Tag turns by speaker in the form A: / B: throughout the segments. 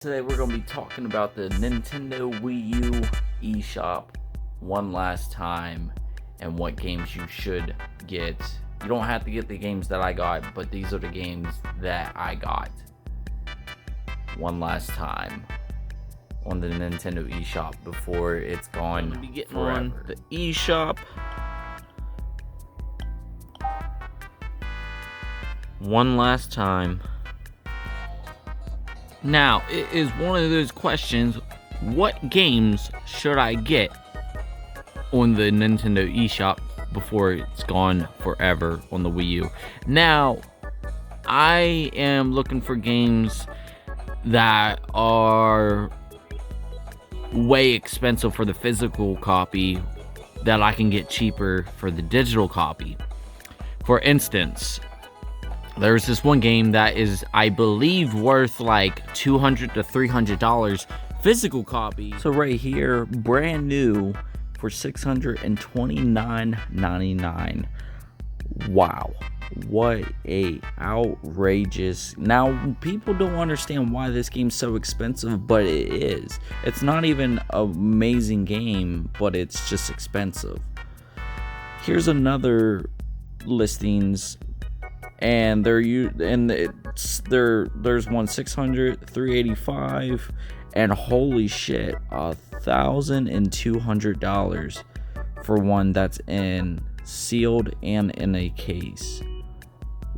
A: Today we're going to be talking about the Nintendo Wii U eShop one last time and what games you should get. You don't have to get the games that I got, but these are the games that I got one last time on the Nintendo eShop before it's gone. I'm going to be getting forever. On the eShop one last time. Now, it is one of those questions, what games should I get on the Nintendo eShop before it's gone forever on the Wii U? Now, I am looking for games that are way expensive for the physical copy that I can get cheaper for the digital copy. For instance, there's this one game that is, I believe, worth like $200 to $300 physical copy. So right here, brand new for $629.99. Wow, what a outrageous. Now, people don't understand why this game's so expensive, but it is. It's not even an amazing game, but it's just expensive. Here's another listings. And there's one 600, 385, and holy shit, $1,200 for one that's in sealed and in a case.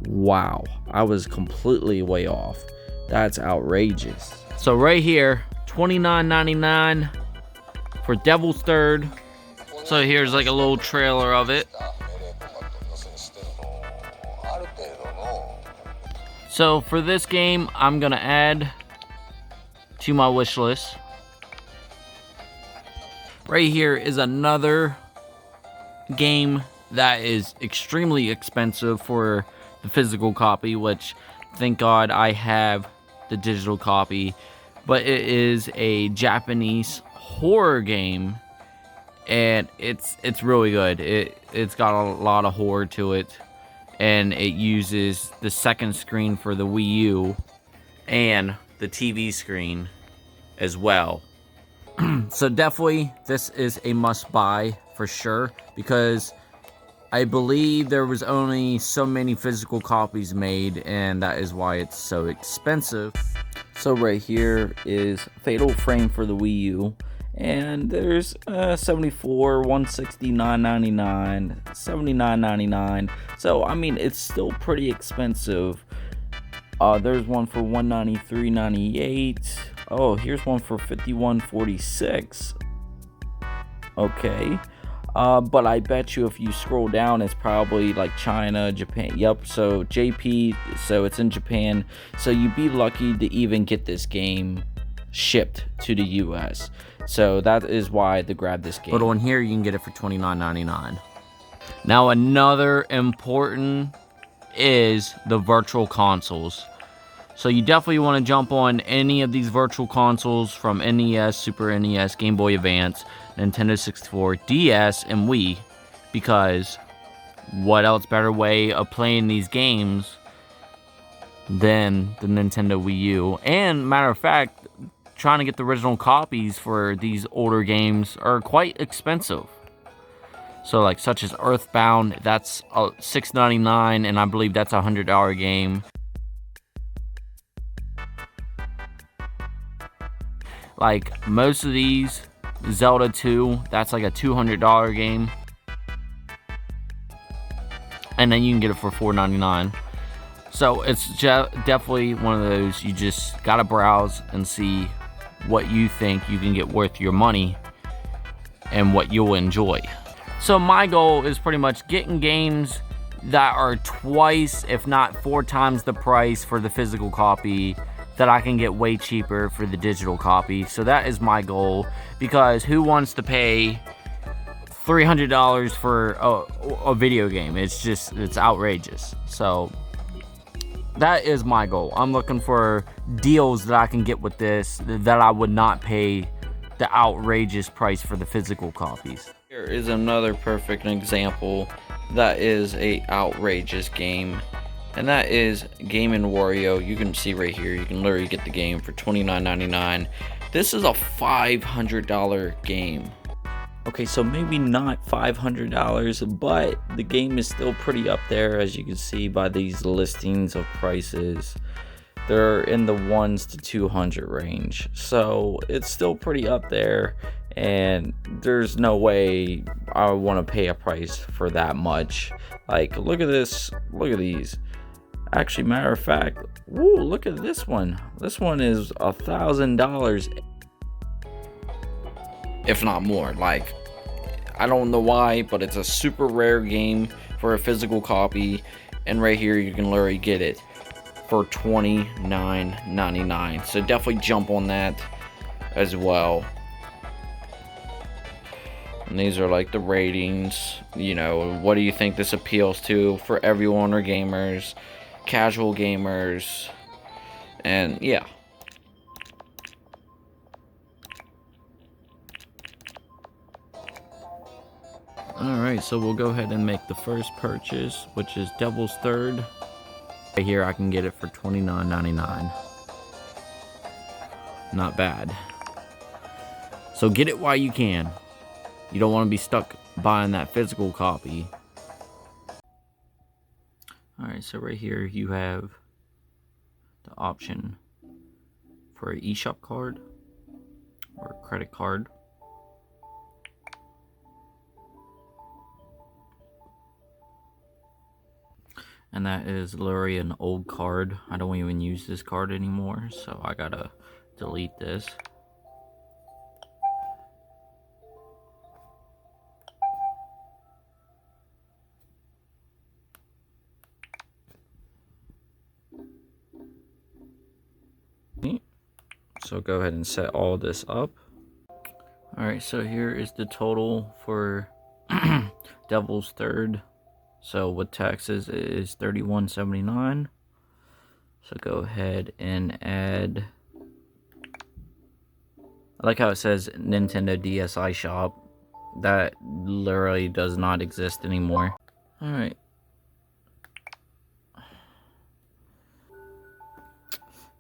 A: Wow, I was completely way off. That's outrageous. So right here, $29.99 for Devil's Third. So here's like a little trailer of it. So for this game, I'm gonna add to my wish list. Right here is another game that is extremely expensive for the physical copy, which thank God I have the digital copy. But it is a Japanese horror game, and it's really good. It's got a lot of horror to it. And it uses the second screen for the Wii U and the TV screen as well. So definitely this is a must buy for sure, because I believe there was only so many physical copies made, and that is why it's so expensive. So right here is Fatal Frame for the Wii U. And there's 74, 169.99, 79.99. So I mean, it's still pretty expensive. There's one for 193.98. Oh, here's one for 51.46. Okay. But I bet you if you scroll down, it's probably like China, Japan. Yep. So JP. So it's in Japan. So you'd be lucky to even get this game shipped to the US. So that is why I grabbed this game. But on here, you can get it for $29.99. Now, another important is the virtual consoles. So you definitely want to jump on any of these virtual consoles from NES, Super NES, Game Boy Advance, Nintendo 64, DS, and Wii. Because what else better way of playing these games than the Nintendo Wii U? And matter of fact, trying to get the original copies for these older games are quite expensive. So like such as Earthbound, that's $6.99, and I believe that's a $100 game. Like most of these, Zelda 2, that's like a $200 game. And then you can get it for $4.99. So it's definitely one of those, you just gotta browse and see what you think you can get worth your money and what you'll enjoy. So my goal is pretty much getting games that are twice, if not 4 times the price for the physical copy, that I can get way cheaper for the digital copy. So that is my goal, because who wants to pay $300 for a video game? It's outrageous. So that is my goal. I'm looking for deals that I can get with this that I would not pay the outrageous price for the physical copies. Here is another perfect example that is a outrageous game, and that is Game & Wario. You can see right here, you can literally get the game for $29.99. This is a $500 game. Okay, so maybe not $500, but the game is still pretty up there, as you can see by these listings of prices. They're in the 1s to 200 range, so it's still pretty up there, and there's no way I want to pay a price for that much. Like, look at this, look at these. Actually, matter of fact, woo, look at this one. This one is $1,000, if not more. Like, I don't know why, but it's a super rare game for a physical copy, and right here you can literally get it for $29.99. So definitely jump on that as well. And these are like the ratings. You know, what do you think this appeals to for everyone, or gamers, casual gamers, and yeah. Alright, so we'll go ahead and make the first purchase, which is Devil's Third. Right here I can get it for $29.99. Not bad. So get it while you can. You don't want to be stuck buying that physical copy. Alright, so right here you have the option for an eShop card or a credit card. And that is literally an old card. I don't even use this card anymore, so I gotta delete this. So go ahead and set all this up. Alright, so here is the total for Devil's Third. So with taxes it is $31.79. So go ahead and add. I like how it says Nintendo DS eShop. That literally does not exist anymore. Alright.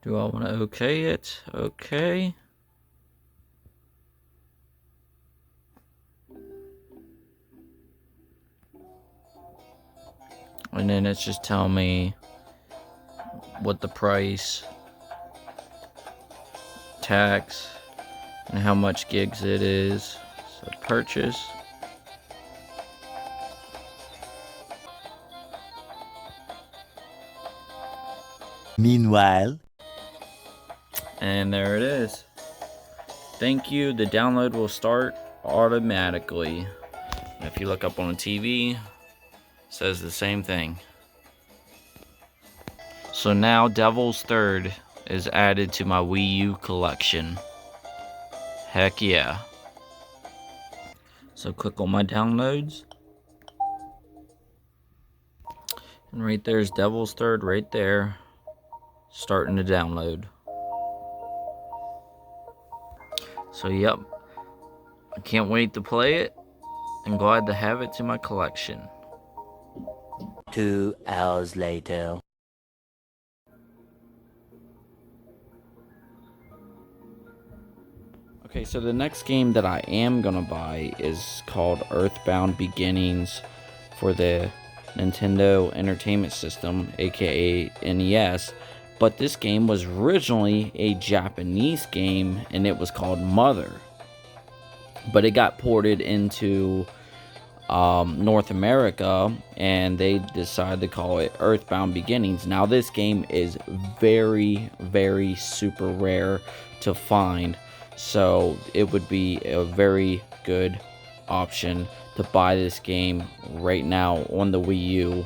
A: Do I want to okay it? Okay. And then it's just telling me what the price, tax, and how much gigs it is. So purchase.
B: Meanwhile.
A: And there it is. Thank you. The download will start automatically. If you look up on the TV, it says the same thing. So now Devil's Third is added to my Wii U collection. Heck yeah. So click on my downloads. And right there's Devil's Third right there. Starting to download. So yep. I can't wait to play it. I'm glad to have it to my collection.
B: 2 hours later.
A: Okay, so the next game that I am gonna buy is called Earthbound Beginnings for the Nintendo Entertainment System, aka NES. But this game was originally a Japanese game, and it was called Mother. But it got ported into North America, and they decided to call it Earthbound Beginnings. Now this game is very, very super rare to find, so it would be a very good option to buy this game right now on the Wii U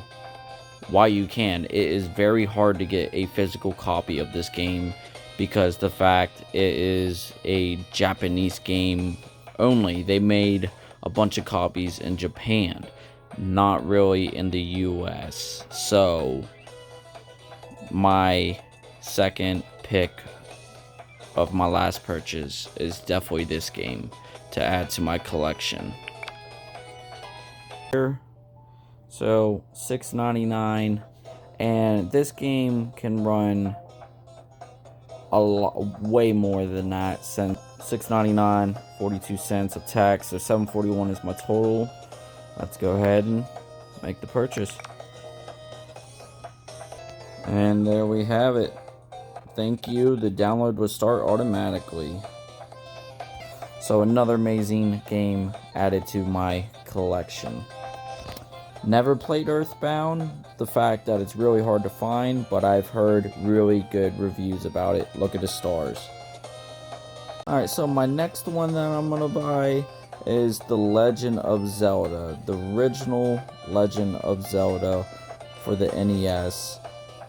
A: while you can. It is very hard to get a physical copy of this game because the fact it is a Japanese game only. They made a bunch of copies in Japan, not really in the US. So my second pick of my last purchase is definitely this game to add to my collection. So $6.99, And this game can run a lot, way more than that, since $6.99, 42 cents of tax, so $7.41 is my total. Let's go ahead and make the purchase. And there we have it. Thank you. The download will start automatically. So another amazing game added to my collection. Never played Earthbound. The fact that it's really hard to find, but I've heard really good reviews about it. Look at the stars. Alright, so my next one that I'm gonna buy is The Legend of Zelda. The original Legend of Zelda for the NES.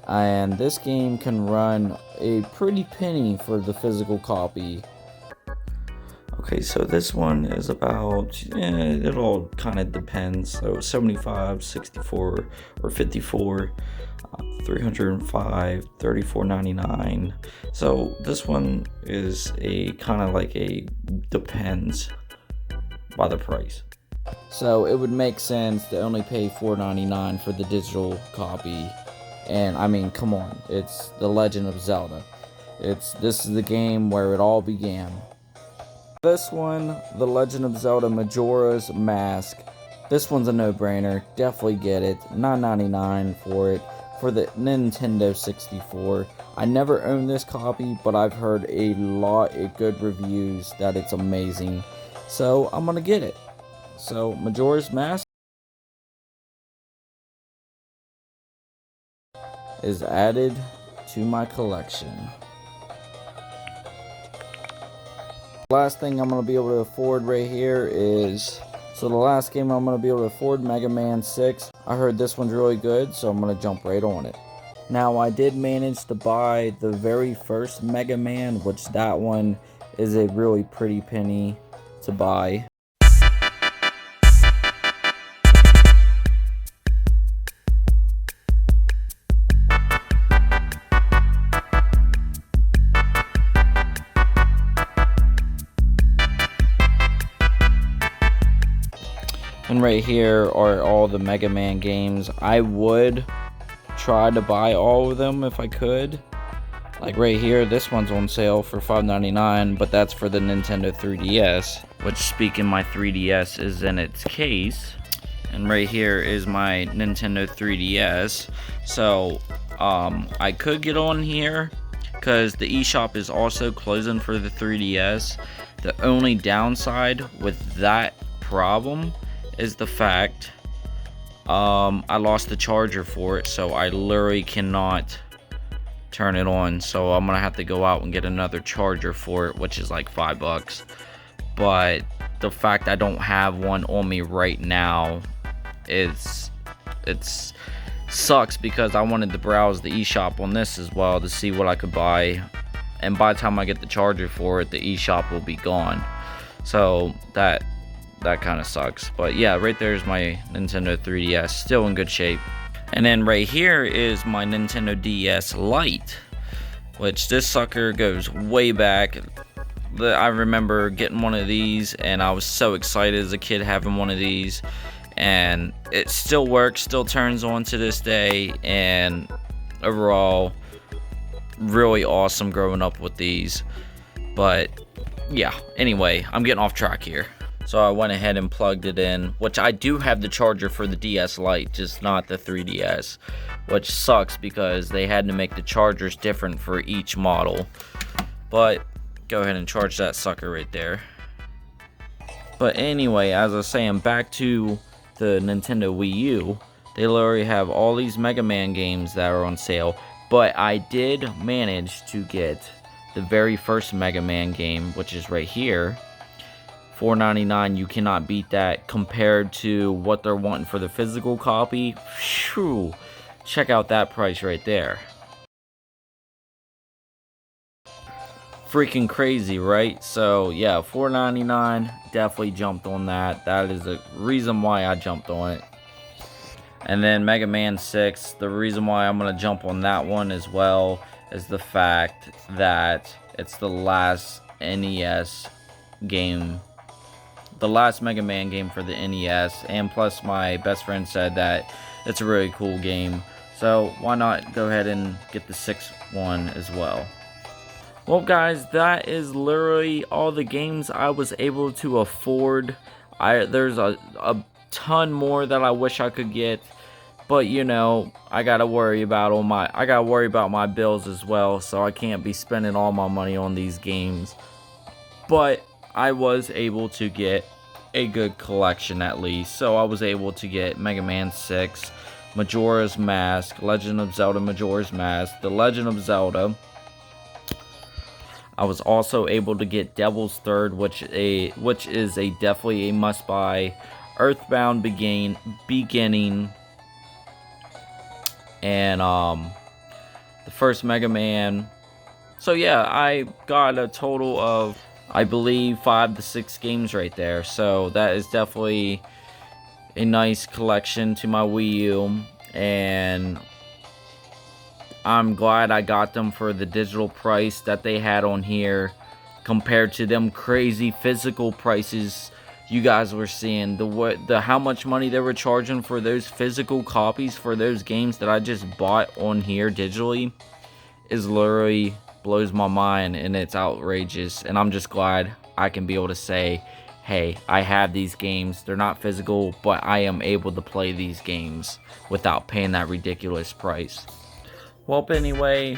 A: And this game can run a pretty penny for the physical copy. Okay, so this one is about, it all kind of depends. So 75, 64, or 54, 305, 34.99. So this one is a kind of like a depends by the price. So it would make sense to only pay $4.99 for the digital copy. And I mean, come on, it's The Legend of Zelda. This is the game where it all began. This one, The Legend of Zelda Majora's Mask. This one's a no-brainer. Definitely get it. $9.99 for it for the Nintendo 64. I never owned this copy, but I've heard a lot of good reviews that it's amazing. So I'm gonna get it. So Majora's Mask is added to my collection. Last thing I'm going to be able to afford right here is, so the last game I'm going to be able to afford, Mega Man 6. I heard this one's really good, so I'm going to jump right on it. Now, I did manage to buy the very first Mega Man, which that one is a really pretty penny to buy. And right here are all the Mega Man games. I would try to buy all of them if I could. Like right here, this one's on sale for $5.99, but that's for the Nintendo 3DS, which, speaking, my 3DS is in its case. And right here is my Nintendo 3DS. So I could get on here because the eShop is also closing for the 3DS. The only downside with that problem is the fact I lost the charger for it, so I literally cannot turn it on. So I'm gonna have to go out and get another charger for it, which is like $5. But the fact I don't have one on me right now it's sucks, because I wanted to browse the eShop on this as well to see what I could buy, and by the time I get the charger for it, the eShop will be gone. So that kind of sucks. But yeah, right there's my Nintendo 3DS, still in good shape. And then right here is my Nintendo DS Lite, which this sucker goes way back. I remember getting one of these and I was so excited as a kid having one of these, and it still works, still turns on to this day, and overall really awesome growing up with these. But yeah, anyway, I'm getting off track here. So I went ahead and plugged it in, which I do have the charger for the DS Lite, just not the 3DS, which sucks because they had to make the chargers different for each model. But go ahead and charge that sucker right there. But anyway, as I was saying, back to the Nintendo Wii U, they literally have all these Mega Man games that are on sale. But I did manage to get the very first Mega Man game, which is right here. $4.99, you cannot beat that compared to what they're wanting for the physical copy. Phew, check out that price right there. Freaking crazy, right? So yeah, $4.99, definitely jumped on that. That is the reason why I jumped on it. And then Mega Man 6, the reason why I'm gonna jump on that one as well is the fact that it's the last NES game, the last Mega Man game for the NES, and plus my best friend said that it's a really cool game, So why not go ahead and get the 6th one as well. Well guys, that is literally all the games I was able to afford. There's a ton more that I wish I could get, but you know, I gotta worry about my bills as well, so I can't be spending all my money on these games. But I was able to get a good collection at least. So I was able to get Mega Man 6, Majora's Mask, Legend of Zelda Majora's Mask, The Legend of Zelda. I was also able to get Devil's Third, which is definitely a must-buy. Earthbound Beginning, and the first Mega Man. So yeah, I got a total of, I believe, 5 to 6 games right there. So that is definitely a nice collection to my Wii U, and I'm glad I got them for the digital price that they had on here compared to them crazy physical prices you guys were seeing. The how much money they were charging for those physical copies for those games that I just bought on here digitally is literally blows my mind, and it's outrageous. And I'm just glad I can be able to say, hey, I have these games. They're not physical, but I am able to play these games without paying that ridiculous price. Well, anyway,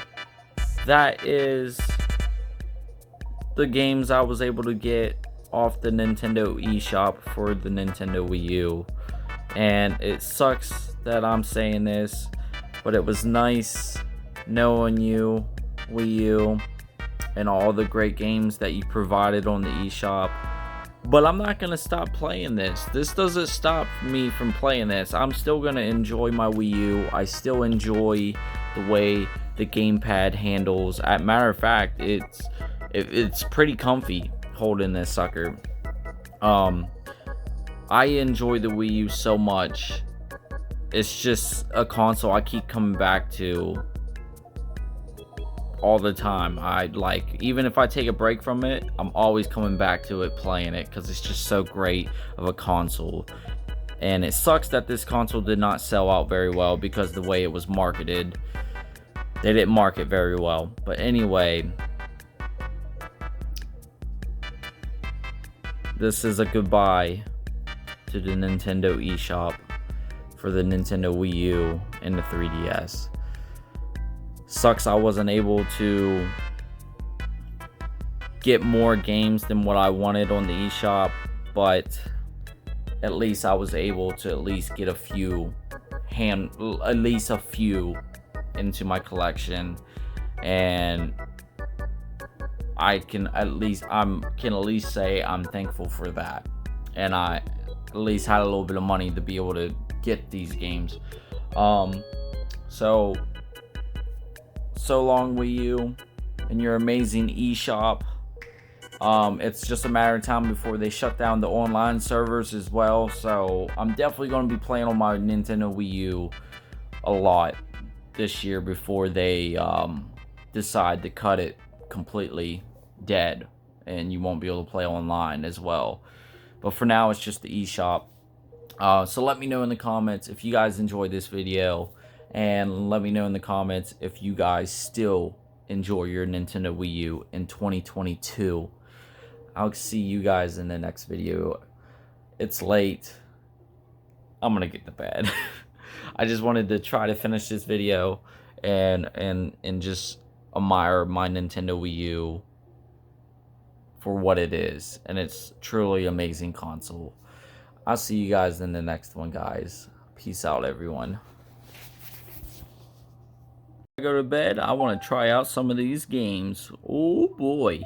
A: that is the games I was able to get off the Nintendo eShop for the Nintendo Wii U. And it sucks that I'm saying this, but it was nice knowing you, Wii U, and all the great games that you provided on the eShop. But I'm not going to stop playing this. This doesn't stop me from playing this. I'm still going to enjoy my Wii U. I still enjoy the way the gamepad handles. As a matter of fact, it's pretty comfy holding this sucker. I enjoy the Wii U so much. It's just a console I keep coming back to all the time. Even if I take a break from it, I'm always coming back to it, playing it, because it's just so great of a console. And it sucks that this console did not sell out very well, because the way it was marketed, they didn't market very well. But anyway, this is a goodbye to the Nintendo eShop for the Nintendo Wii U and the 3DS. Sucks I wasn't able to get more games than what I wanted on the eShop, but at least I was able to at least get a few into my collection, and I can at least say I'm thankful for that. And I at least had a little bit of money to be able to get these games. So long, Wii U, and your amazing eShop. It's just a matter of time before they shut down the online servers as well. So I'm definitely going to be playing on my Nintendo Wii U a lot this year before they decide to cut it completely dead, and you won't be able to play online as well. But for now, it's just the eShop. So let me know in the comments if you guys enjoyed this video, and let me know in the comments if you guys still enjoy your Nintendo Wii U in 2022. I'll see you guys in the next video. It's late. I'm gonna get to bed. I just wanted to try to finish this video and just admire my Nintendo Wii U for what it is, and it's truly amazing console. I'll see you guys in the next one, guys. Peace out, everyone. I go to bed, I want to try out some of these games. Oh boy.